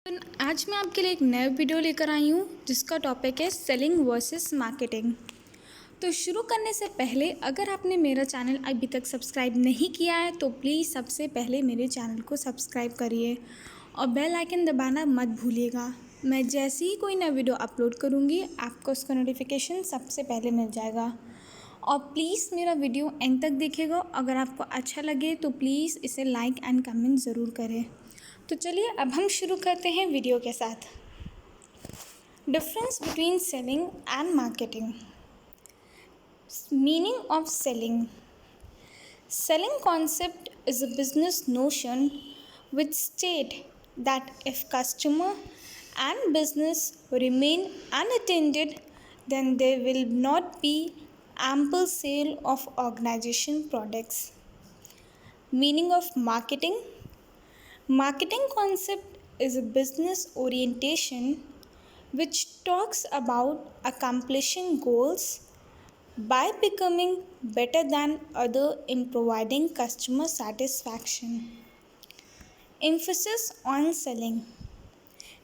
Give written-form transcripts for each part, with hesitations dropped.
आज मैं आपके लिए एक नया वीडियो लेकर आई हूँ जिसका टॉपिक है सेलिंग वर्सेस मार्केटिंग। तो शुरू करने से पहले अगर आपने मेरा चैनल अभी तक सब्सक्राइब नहीं किया है तो प्लीज़ सबसे पहले मेरे चैनल को सब्सक्राइब करिए और बेल आइकन दबाना मत भूलिएगा। मैं जैसे ही कोई नया वीडियो अपलोड करूँगी आपको उसका नोटिफिकेशन सबसे पहले मिल जाएगा। और प्लीज़ मेरा वीडियो एंड तक देखिएगा। अगर आपको अच्छा लगे तो प्लीज़ इसे लाइक एंड कमेंट ज़रूर करें। तो चलिए अब हम शुरू करते हैं वीडियो के साथ। Difference between selling and marketing. Meaning of selling. Selling concept is a business notion which state that if customer and business remain unattended, then there will not be ample sale of organization products. Meaning of marketing. Marketing concept is a business orientation which talks about accomplishing goals by becoming better than other in providing customer satisfaction. Emphasis on selling.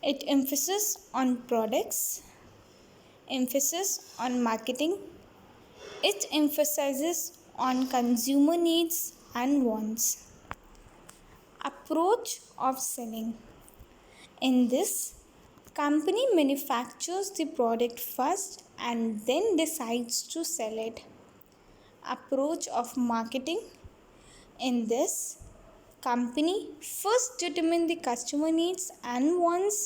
It emphasis on products. Emphasis on marketing. It emphasizes on consumer needs and wants. Approach of selling. In this, company manufactures the product first and then decides to sell it. Approach of marketing. In this, company first determine the customer needs and wants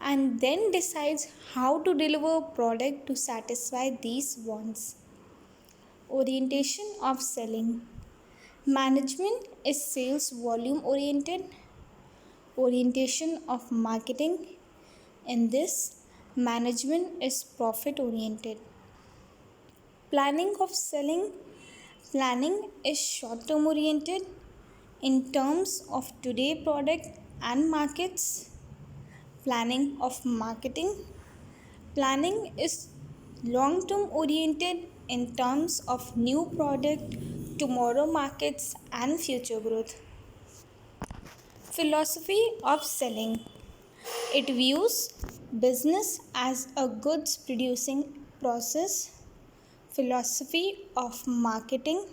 and then decides how to deliver product to satisfy these wants. Orientation of selling. Management is sales volume oriented. Orientation of marketing. In this, management is profit oriented. Planning of selling. Planning is short term oriented in terms of today product and markets. Planning of marketing. Planning is long term oriented in terms of new product, tomorrow markets and future growth. Philosophy of selling. It views business as a goods producing process. Philosophy of marketing.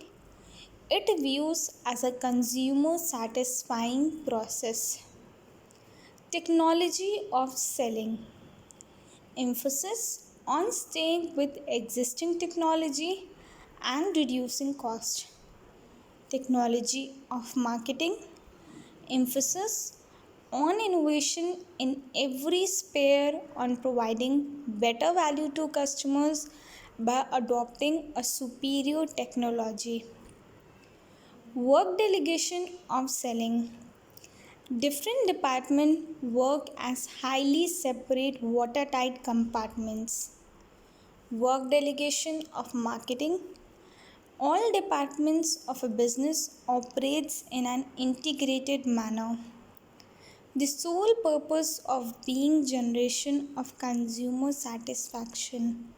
It views as a consumer satisfying process. Technology of selling. Emphasis on staying with existing technology and reducing cost. Technology of marketing. Emphasis on innovation in every sphere on providing better value to customers by adopting a superior technology. Work delegation of selling. Different departments work as highly separate watertight compartments. Work delegation of marketing. All departments of a business operates in an integrated manner. The sole purpose of being generation of consumer satisfaction.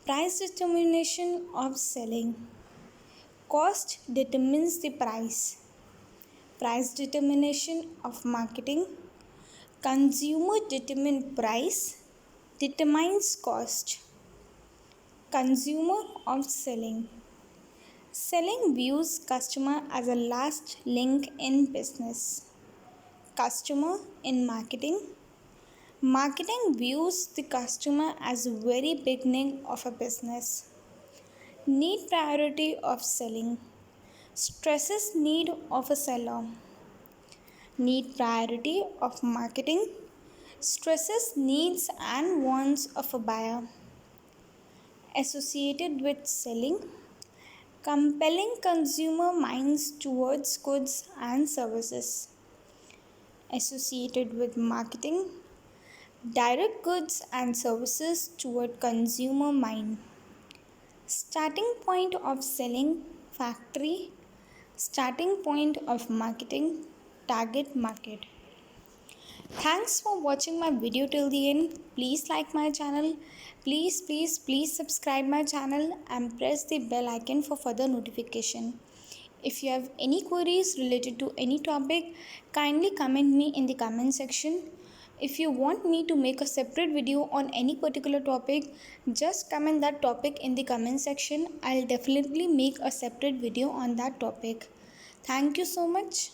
Price determination of selling. Cost determines the price. Price determination of marketing. Consumer determined price determines cost. Consumer of selling. Selling views customer as a last link in business. Customer in marketing. Marketing views the customer as the very beginning of a business. Need priority of selling. Stresses need of a seller. Need priority of marketing. Stresses needs and wants of a buyer. Associated with selling. Compelling consumer minds towards goods and services. Associated with marketing. Direct goods and services toward consumer mind. Starting point of selling, factory. Starting point of marketing, target market. Thanks for watching my video till the end. Please like my channel. Please subscribe my channel and press the bell icon for further notification. If you have any queries related to any topic, kindly comment me in the comment section. If you want me to make a separate video on any particular topic, just comment that topic in the comment section. I'll definitely make a separate video on that topic. Thank you so much.